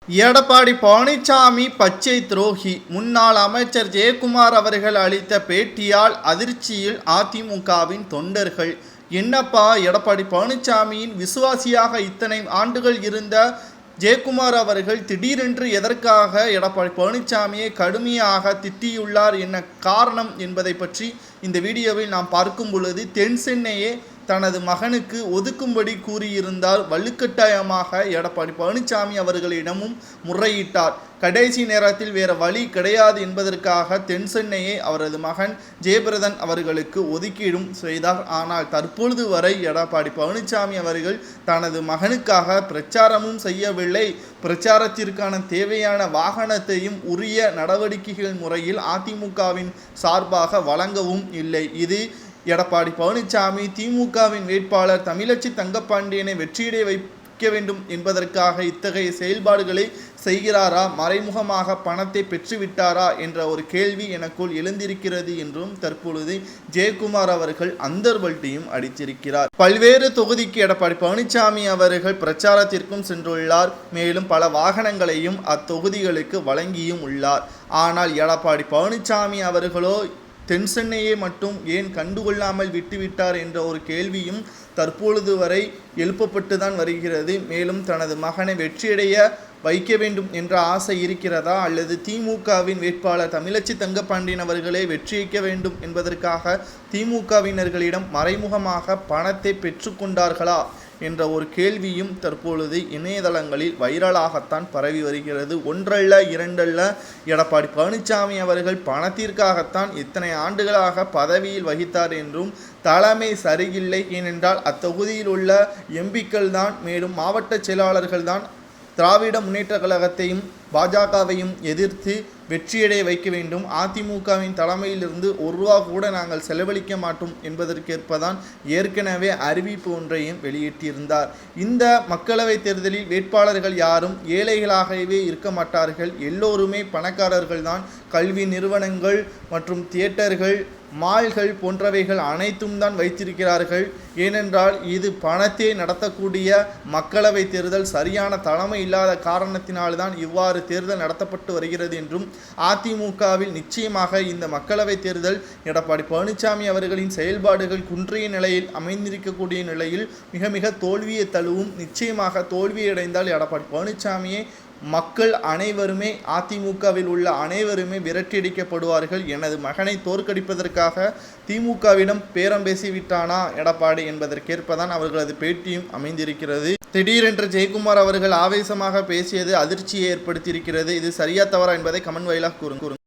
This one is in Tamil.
எடப்பாடி பழனிசாமி பச்சை துரோகி. முன்னாள் அமைச்சர் ஜெயக்குமார் அவர்கள் அளித்த பேட்டியால் அதிர்ச்சியில் அதிமுகவின் தொண்டர்கள். என்னப்பா, எடப்பாடி பழனிசாமியின் விசுவாசியாக இத்தனை ஆண்டுகள் இருந்த ஜெயக்குமார் அவர்கள் திடீரென்று எதற்காக எடப்பாடி பழனிசாமியை கடுமையாக திட்டியுள்ளார், என்ன காரணம் என்பதை பற்றி இந்த வீடியோவில் நாம் பார்க்கும் பொழுது, தென் சென்னையே தனது மகனுக்கு ஒதுக்கும்படி கூறியிருந்தால் வலுக்கட்டாயமாக எடப்பாடி பழனிசாமி அவர்களிடமும் முறையிட்டார். கடைசி நேரத்தில் வேறு வழி கிடையாது என்பதற்காக தென் சென்னையை அவரது மகன் ஜெயபிரதன் அவர்களுக்கு ஒதுக்கீடும் செய்தார். ஆனால் தற்பொழுது வரை எடப்பாடி பழனிசாமி அவர்கள் தனது மகனுக்காக பிரச்சாரமும் செய்யவில்லை. பிரச்சாரத்திற்கான தேவையான வாகனத்தையும் உரிய நடவடிக்கைகள் முறையில் அதிமுகவின் சார்பாக வழங்கவும் இல்லை. இது எடப்பாடி பழனிசாமி திமுகவின் வேட்பாளர் தமிழச்சி தங்கப்பாண்டியனை வெற்றியடைய வைக்க வேண்டும் என்பதற்காக இத்தகைய செயல்பாடுகளை செய்கிறாரா, மறைமுகமாக பணத்தை பெற்றுவிட்டாரா என்ற ஒரு கேள்வி எனக்குள் எழுந்திருக்கிறது என்றும் தற்பொழுது ஜெயக்குமார் அவர்கள் அந்தர்வல்ட்டியும் அடித்திருக்கிறார். பல்வேறு தொகுதிக்கு எடப்பாடி பழனிசாமி அவர்கள் பிரச்சாரத்திற்கும் சென்றுள்ளார். மேலும் பல வாகனங்களையும் அத்தொகுதிகளுக்கு வழங்கியும் உள்ளார். ஆனால் எடப்பாடி பழனிசாமி அவர்களோ தென் சென்னையை மட்டும் ஏன் கண்டுகொள்ளாமல் விட்டுவிட்டார் என்ற ஒரு கேள்வியும் தற்பொழுது வரை எழுப்பப்பட்டு தான் வருகிறது. மேலும் தனது மகனை வெற்றியடைய வைக்க வேண்டும் என்ற ஆசை இருக்கிறதா, அல்லது திமுகவின் வேட்பாளர் தமிழச்சி தங்கப்பாண்டியன் அவர்களே வெற்றியளிக்க வேண்டும் என்பதற்காக திமுகவினர்களிடம் மறைமுகமாக பணத்தை பெற்றுக்கொண்டார்களா என்ற ஒரு கேள்வியும் தற்பொழுது இணையதளங்களில் வைரலாகத்தான் பரவி வருகிறது. ஒன்றல்ல இரண்டல்ல, எடப்பாடி பழனிசாமி அவர்கள் பணத்திற்காகத்தான் இத்தனை ஆண்டுகளாக பதவியில் வகித்தார் என்றும், தலைமை சரியில்லை, ஏனென்றால் அத்தொகுதியில் உள்ள எம்பிக்கள் தான், மேலும் மாவட்ட செயலாளர்கள் தான் திராவிட முன்னேற்ற கழகத்தையும் பாஜகவையும் எதிர்த்து வெற்றியடைய வைக்க வேண்டும். அதிமுகவின் தலைமையிலிருந்து ₹1 கூட நாங்கள் செலவழிக்க மாட்டோம் என்பதற்கேற்பதான் ஏற்கனவே அறிவிப்பு ஒன்றையும் வெளியிட்டிருந்தார். இந்த மக்களவைத் தேர்தலில் வேட்பாளர்கள் யாரும் ஏழைகளாகவே இருக்க மாட்டார்கள். எல்லோருமே பணக்காரர்கள் தான். கல்வி நிறுவனங்கள் மற்றும் தியேட்டர்கள், மால்கள் போன்றவைகள் அனைத்தும் தான் வைத்திருக்கிறார்கள். ஏனென்றால் இது பணத்தை நடத்தக்கூடிய மக்களவை தேர்தல். சரியான தலைமை இல்லாத காரணத்தினால்தான் இவ்வாறு தேர்தல் நடத்தப்பட்டு வருகிறது என்றும், அதிமுகவில் நிச்சயமாக இந்த மக்களவை தேர்தல் எடப்பாடி பழனிசாமி அவர்களின் செயல்பாடுகள் குன்றிய நிலையில் அமைந்திருக்கக்கூடிய நிலையில் மிக மிக தோல்வியை தழுவும். நிச்சயமாக தோல்வியடைந்தால் எடப்பாடி பழனிசாமியை மக்கள் அனைவருமே, அதிமுகவில் உள்ள அனைவருமே விரட்டியடிக்கப்படுவார்கள். எனது மகனை தோற்கடிப்பதற்காக திமுகவிடம் பேரம் பேசிவிட்டானா எடப்பாடி என்பதற்கேற்பதான் அவர்களது பேட்டியும் அமைந்திருக்கிறது. திடீரென்று ஜெயக்குமார் அவர்கள் ஆவேசமாக பேசியது அதிர்ச்சியை ஏற்படுத்தியிருக்கிறது. இது சரியா தவறா என்பதை கமெண்ட் வாயிலாக கூறுங்க.